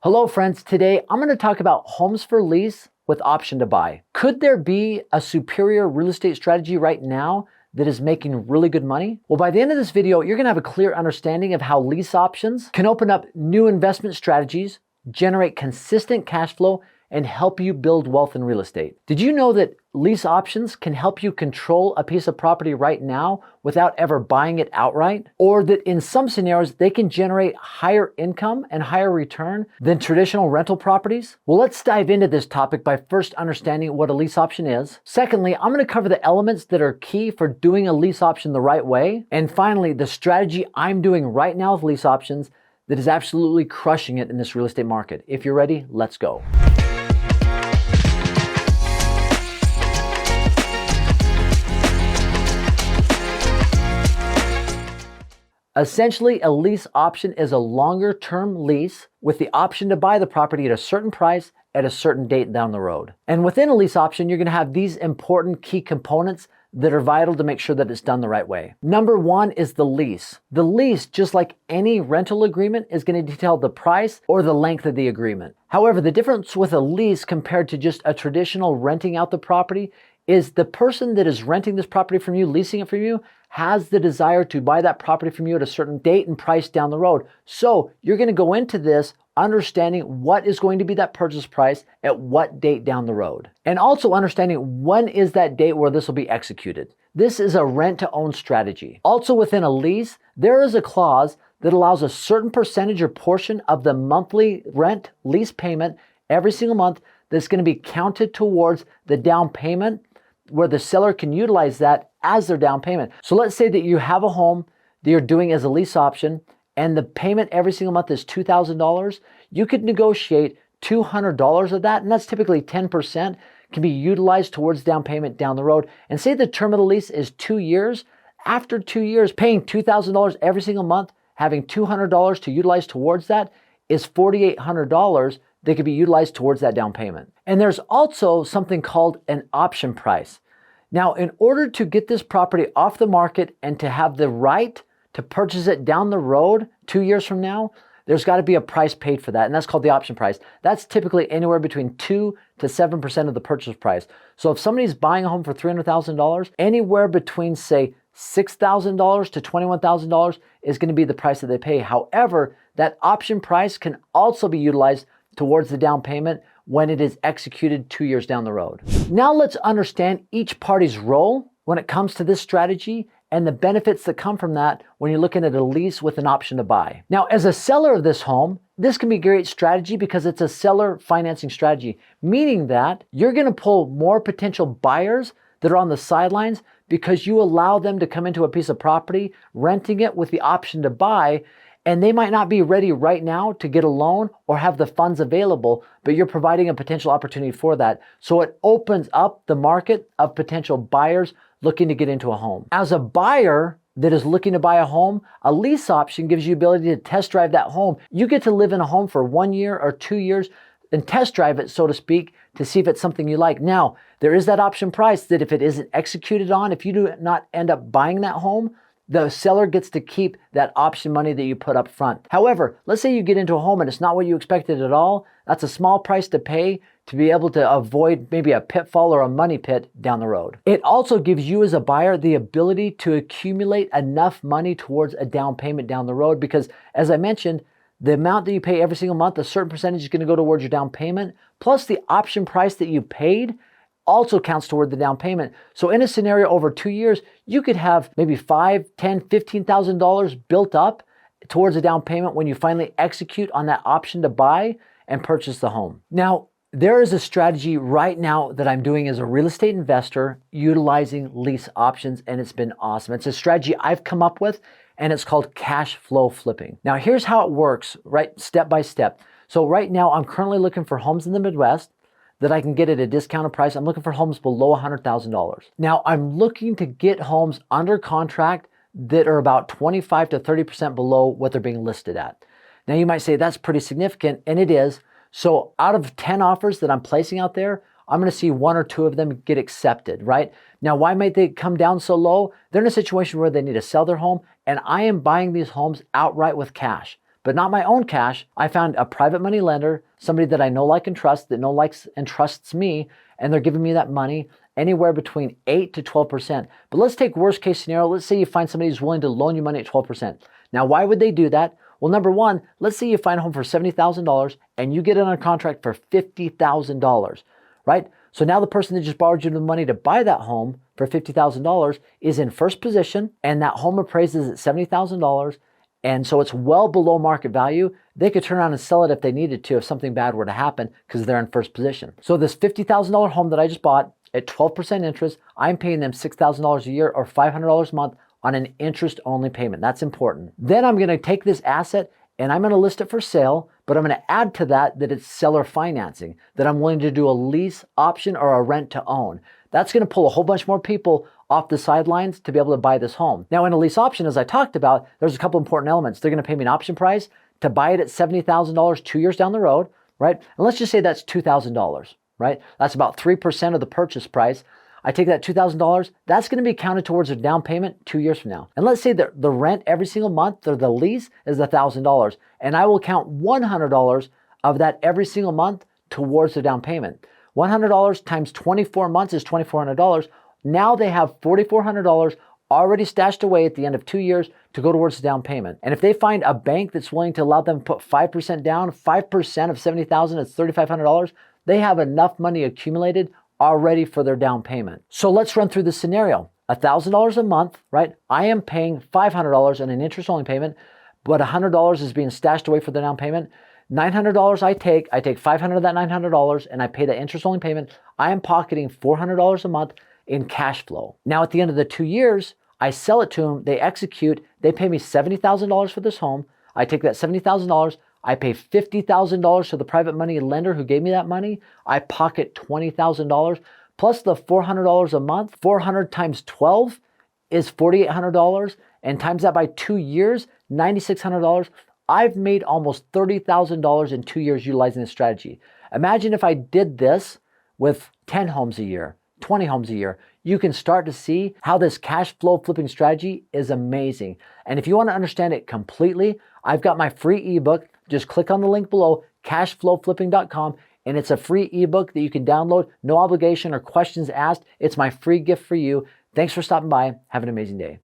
Hello friends, today I'm going to talk about homes for lease with option to buy. Could there be a superior real estate strategy right now that is making really good money? Well, by the end of this video, you're going to have a clear understanding of how lease options can open up new investment strategies, generate consistent cash flow, and help you build wealth in real estate. Did you know that lease options can help you control a piece of property right now without ever buying it outright? Or that in some scenarios, they can generate higher income and higher return than traditional rental properties? Well, let's dive into this topic by first understanding what a lease option is. Secondly, I'm going to cover the elements that are key for doing a lease option the right way. And finally, the strategy I'm doing right now with lease options that is absolutely crushing it in this real estate market. If you're ready, let's go. Essentially, a lease option is a longer-term lease with the option to buy the property at a certain price at a certain date down the road. And within a lease option, you're going to have these important key components that are vital to make sure that it's done the right way. Number one is the lease. The lease, just like any rental agreement, is going to detail the price or the length of the agreement. However, the difference with a lease compared to just a traditional renting out the property is the person that is renting this property from you, leasing it from you, has the desire to buy that property from you at a certain date and price down the road. So you're going to go into this understanding what is going to be that purchase price at what date down the road. And also understanding when is that date where this will be executed. This is a rent-to-own strategy. Also within a lease, there is a clause that allows a certain percentage or portion of the monthly rent lease payment every single month that's going to be counted towards the down payment, where the seller can utilize that as their down payment. So let's say that you have a home that you're doing as a lease option and the payment every single month is $2,000. You could negotiate $200 of that, and that's typically 10%, can be utilized towards down payment down the road. And say the term of the lease is 2 years. After 2 years, paying $2,000 every single month, having $200 to utilize towards that is $4,800 that could be utilized towards that down payment. And there's also something called an option price. Now, in order to get this property off the market and to have the right to purchase it down the road 2 years from now, there's got to be a price paid for that, and that's called the option price. That's typically anywhere between 2 to 7% of the purchase price. So if somebody's buying a home for $300,000, anywhere between, say, $6,000 to $21,000 is going to be the price that they pay. However, that option price can also be utilized towards the down payment when it is executed 2 years down the road. Now let's understand each party's role when it comes to this strategy and the benefits that come from that when you're looking at a lease with an option to buy. Now, as a seller of this home, this can be a great strategy because it's a seller financing strategy, meaning that you're going to pull more potential buyers that are on the sidelines because you allow them to come into a piece of property, renting it with the option to buy, and they might not be ready right now to get a loan or have the funds available, but you're providing a potential opportunity for that. So it opens up the market of potential buyers looking to get into a home. As a buyer that is looking to buy a home, a lease option gives you the ability to test drive that home. You get to live in a home for 1 year or 2 years and test drive it, so to speak, to see if it's something you like. Now, there is that option price that if it isn't executed on, if you do not end up buying that home, the seller gets to keep that option money that you put up front. However, let's say you get into a home and it's not what you expected at all. That's a small price to pay to be able to avoid maybe a pitfall or a money pit down the road. It also gives you as a buyer the ability to accumulate enough money towards a down payment down the road because, as I mentioned, the amount that you pay every single month, a certain percentage is going to go towards your down payment, plus the option price that you paid also counts toward the down payment. So in a scenario over 2 years, you could have maybe $5,000, $10,000, $15,000 built up towards a down payment when you finally execute on that option to buy and purchase the home. Now, there is a strategy right now that I'm doing as a real estate investor utilizing lease options, and it's been awesome. It's a strategy I've come up with, and it's called cash flow flipping. Now, here's how it works, right, step by step. So right now, I'm currently looking for homes in the Midwest that I can get at a discounted price. I'm looking for homes below $100,000. Now, I'm looking to get homes under contract that are about 25 to 30% below what they're being listed at. Now, you might say that's pretty significant, and it is. So out of 10 offers that I'm placing out there, I'm going to see 1 or 2 of them get accepted, right? Now, why might they come down so low? They're in a situation where they need to sell their home, and I am buying these homes outright with cash. but not my own cash. I found a private money lender, somebody that I know, like, and trust, that know, likes, and trusts me, and they're giving me that money anywhere between 8 to 12%. But let's take worst case scenario. Let's say you find somebody who's willing to loan you money at 12%. Now, why would they do that? Well, number one, let's say you find a home for $70,000 and you get it under contract for $50,000, right? So now the person that just borrowed you the money to buy that home for $50,000 is in first position, and that home appraises at $70,000. And so it's well below market value. They could turn around and sell it if they needed to, if something bad were to happen, because they're in first position. So this $50,000 home that I just bought at 12% interest, I'm paying them $6,000 a year or $500 a month on an interest-only payment. That's important. Then I'm going to take this asset and I'm going to list it for sale, but I'm going to add to that it's seller financing, that I'm willing to do a lease option or a rent to own. That's going to pull a whole bunch more people off the sidelines to be able to buy this home. Now, in a lease option, as I talked about, there's a couple important elements. They're going to pay me an option price to buy it at $70,000 2 years down the road, right? And let's just say that's $2,000, right? That's about 3% of the purchase price. I take that $2,000, that's going to be counted towards a down payment 2 years from now. And let's say that the rent every single month or the lease is $1,000, and I will count $100 of that every single month towards the down payment. $100 times 24 months is $2,400. Now they have $4,400 already stashed away at the end of 2 years to go towards the down payment. And if they find a bank that's willing to allow them to put 5% down, 5% of $70,000 is $3,500, they have enough money accumulated already for their down payment. So let's run through this scenario. $1,000 a month, right? I am paying $500 in an interest-only payment, but $100 is being stashed away for the down payment. $900 I take $500 of that $900 and I pay the interest-only payment. I am pocketing $400 a month in cash flow. Now at the end of the 2 years, I sell it to them, they execute, they pay me $70,000 for this home. I take that $70,000, I pay $50,000 to the private money lender who gave me that money. I pocket $20,000 plus the $400 a month. 400 times 12 is $4,800, and times that by 2 years, $9,600. I've made almost $30,000 in 2 years utilizing this strategy. Imagine if I did this with 10 homes a year, 20 homes a year. You can start to see how this cash flow flipping strategy is amazing. And if you want to understand it completely, I've got my free ebook. Just click on the link below, cashflowflipping.com, and it's a free ebook that you can download, no obligation or questions asked. It's my free gift for you. Thanks for stopping by. Have an amazing day.